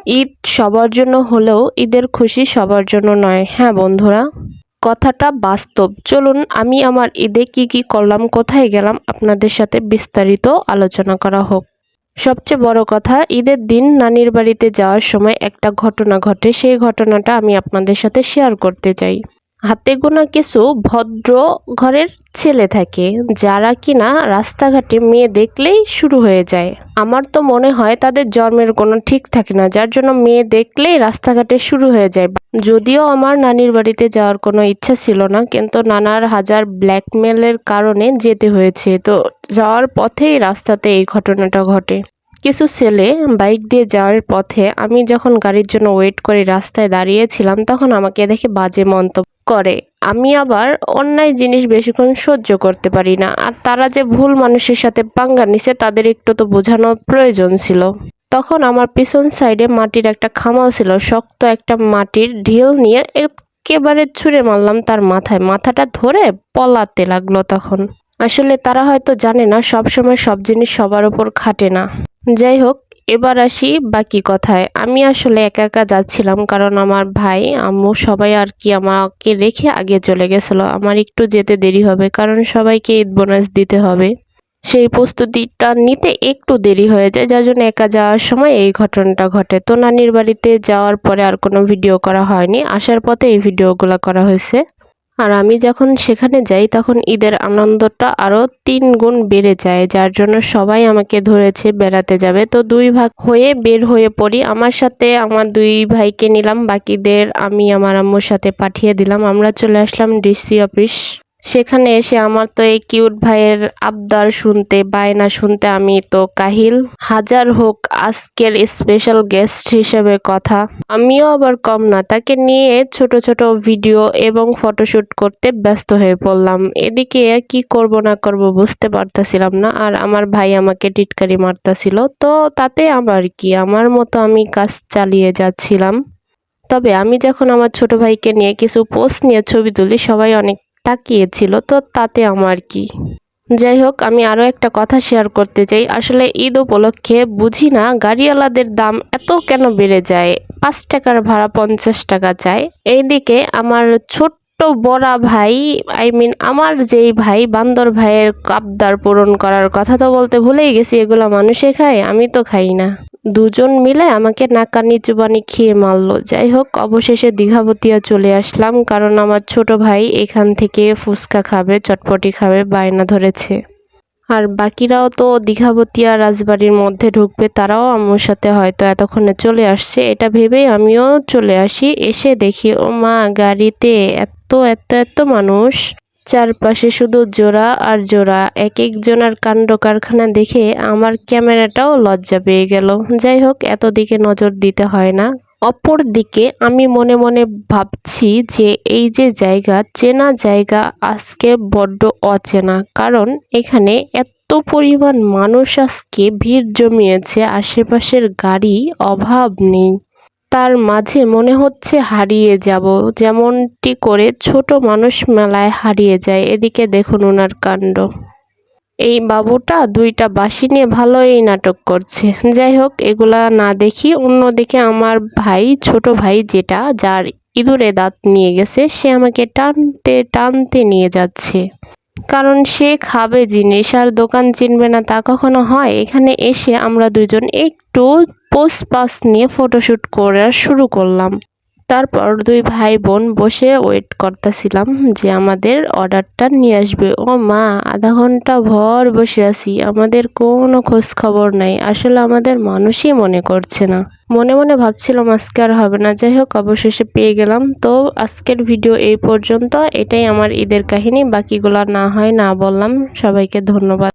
ঈদ সবার জন্য হলেও ঈদের খুশি সবার জন্য নয়। হ্যাঁ বন্ধুরা, কথাটা বাস্তব। চলুন আমি আমার ঈদে কি করলাম, কোথায় গেলাম আপনাদের সাথে বিস্তারিত আলোচনা করা হোক। সবচেয়ে বড় কথা, ঈদের দিন নানির বাড়িতে যাওয়ার সময় একটা ঘটনা ঘটে। সেই ঘটনাটা আমি আপনাদের সাথে শেয়ার করতে চাই। হাতে গোনা কিছু ভদ্র ঘরের ছেলে থাকে যারা কিনা রাস্তাঘাটে মেয়ে দেখলেই শুরু হয়ে যায়। আমার তো মনে হয় তাদের জন্মের কোনো ঠিক থাকে না, যার জন্য মেয়ে দেখলেই রাস্তাঘাটে শুরু হয়ে যায়। যদিও আমার নানির বাড়িতে যাওয়ার কোনো ইচ্ছা ছিল না, কিন্তু নানার হাজার ব্ল্যাকমেলের কারণে যেতে হয়েছে। তো যাওয়ার পথেই রাস্তাতে এই ঘটনাটা ঘটে। কিছু ছেলে বাইক দিয়ে যাওয়ার পথে আমি যখন গাড়ির জন্য ওয়েট করে রাস্তায় দাঁড়িয়েছিলাম, তখন আমাকে দেখে বাজে মন্তব্য করে। আমি আবার অন্যায় জিনিস বেশিক্ষণ সহ্য করতে পারি না, আর তারা যে ভুল মানুষের সাথে পাঙ্গা নিছে তাদের একটু তো বোঝানোর প্রয়োজন ছিল। তখন আমার পিছন সাইডে মাটির একটা খামাল ছিল, শক্ত একটা মাটির ঢিল নিয়ে একেবারে ছুঁড়ে মারলাম তার মাথায়। মাথাটা ধরে পলাতে লাগলো। তখন আসলে তারা হয়তো জানে না সবসময় সব জিনিস সবার উপর খাটে না। যাই হোক, এবার আসি বাকি কথায়। আমি আসলে একা একা যাচ্ছিলাম, কারণ আমার ভাই আম্মু সবাই আর কি আমাকে রেখে আগে চলে গেছিলো। আমার একটু যেতে দেরি হবে, কারণ সবাইকে ঈদ বোনাস দিতে হবে। সেই প্রস্তুতিটা নিতে একটু দেরি হয়ে যায়, যার জন্য একা যাওয়ার সময় এই ঘটনাটা ঘটে। তো নানির বাড়িতে যাওয়ার পরে আর কোনো ভিডিও করা হয়নি, আসার পথে এই ভিডিওগুলো করা হয়েছে। আর আমি যখন সেখানে যাই তখন ঈদের আনন্দটা আরো 3 গুণ বেড়ে যায়, যার জন্য সবাই আমাকে ধরেছে বেড়াতে যাবে। তো 2 ভাগ হয়ে বের হয়ে পড়ি। আমার সাথে আমার 2 ভাইকে নিলাম, বাকিদের আমি আমার আম্মুর সাথে পাঠিয়ে দিলাম। আমরা চলে আসলাম ডিসি অফিস। সেখানে এসে আমার তো এই কিউট ভাইয়ের আবদার শুনতে, বায়না শুনতে আমি তো কাহিল। হাজার হোক আজকের স্পেশাল গেস্ট হিসেবে কথা, আমিও আবার কম না। তাকে নিয়ে ছোট ছোট ভিডিও এবং ফটোশুট করতে ব্যস্ত হয়ে পড়লাম। এদিকে কি করব না করব বুঝতে পারতাছিলাম না, আর আমার ভাই আমাকে টিটকারি মারতাছিল। তো তাতে আমার কি, আমার মতো আমি কাজ চালিয়ে যাচ্ছিলাম। তবে আমি যখন আমার ছোট ভাইকে নিয়ে কিছু পোস্ট নিয়ে ছবি তুলি, সবাই অনেক তাকিয়েছিল। তো তাতে আমার কি। যাই হোক, আমি আরো একটা কথা শেয়ার করতে চাই। আসলে ঈদ উপলক্ষে বুঝি না গাড়িওয়ালাদের দাম এত কেন বেড়ে যায়। 5 টাকার ভাড়া 50 টাকা চায়। এইদিকে আমার ছোট্ট বড়া ভাই, আমার যেই ভাই বান্দর ভাইয়ের আবদার পূরণ করার কথা তো বলতে ভুলেই গেছি। এগুলা মানুষে খায়, আমি তো খাই না। দুজন মিলে আমাকে নাকানি চুবানি খেয়ে মারলো। যাই হোক, অবশেষে দীঘাপতিয়া চলে আসলাম, কারণ আমার ছোট ভাই এখান থেকে ফুচকা খাবে, চটপটি খাবে, বায়না ধরেছে। আর বাকিরাও তো দীঘাপতিয়া রাজবাড়ির মধ্যে ঢুকবে, তারাও আম্মুর সাথে হয়তো এতক্ষণে চলে আসছে। এটা ভেবেই আমিও চলে আসি। এসে দেখি ও মা, গাড়িতে এত এত এত মানুষ, চারপাশে শুধু জোড়া আর জোড়া। এক একজনের কাণ্ড কারখানা দেখে আমার ক্যামেরাটাও লজ্জা পেয়ে গেল। যাই হোক, এত দিকে নজর দিতে হয় না। অপর দিকে আমি মনে মনে ভাবছি যে এই যে জায়গা, চেনা জায়গা আজকে বড্ড অচেনা, কারণ এখানে এত পরিমাণ মানুষ আজকে ভিড় জমিয়েছে, আশেপাশের গাড়ি অভাব নেই। তার মাঝে মনে হচ্ছে হারিয়ে যাব, যেমনটি করে ছোট মানুষ মেলায় হারিয়ে যায়। এদিকে দেখুন ওনার কাণ্ড। এই বাবুটা 2টা বাঁশি নিয়ে ভালোই নাটক করছে। যাই হোক, এগুলা না দেখি অন্যদিকে আমার ভাই, ছোট ভাই যেটা, যার ইঁদুরে দাঁত নিয়ে গেছে, সে আমাকে টানতে টানতে নিয়ে যাচ্ছে। কারণ সে খাবে জিনিস আর দোকান চিনবে না, তা কখনো হয়। এখানে এসে আমরা দুজন একটু পোস্ট পাস নিয়ে ফটোশুট করা শুরু করলাম। তারপর 2 ভাই বোন বসে ওয়েট করতেছিলাম যে আমাদের অর্ডারটা নিয়ে আসবে। ও মা, আধা ঘন্টা ভর বসে আছি, আমাদের কোনো খোঁজ খবর নাই। আসলে আমাদের মানুষই মনে করছে না। মনে মনে ভাবছিলাম আজকে আর হবে না। যাই হোক, অবশেষে পেয়ে গেলাম। তো আজকের ভিডিও এই পর্যন্ত। এটাই আমার ঈদের কাহিনী, বাকিগুলো না হয় না বললাম। সবাইকে ধন্যবাদ।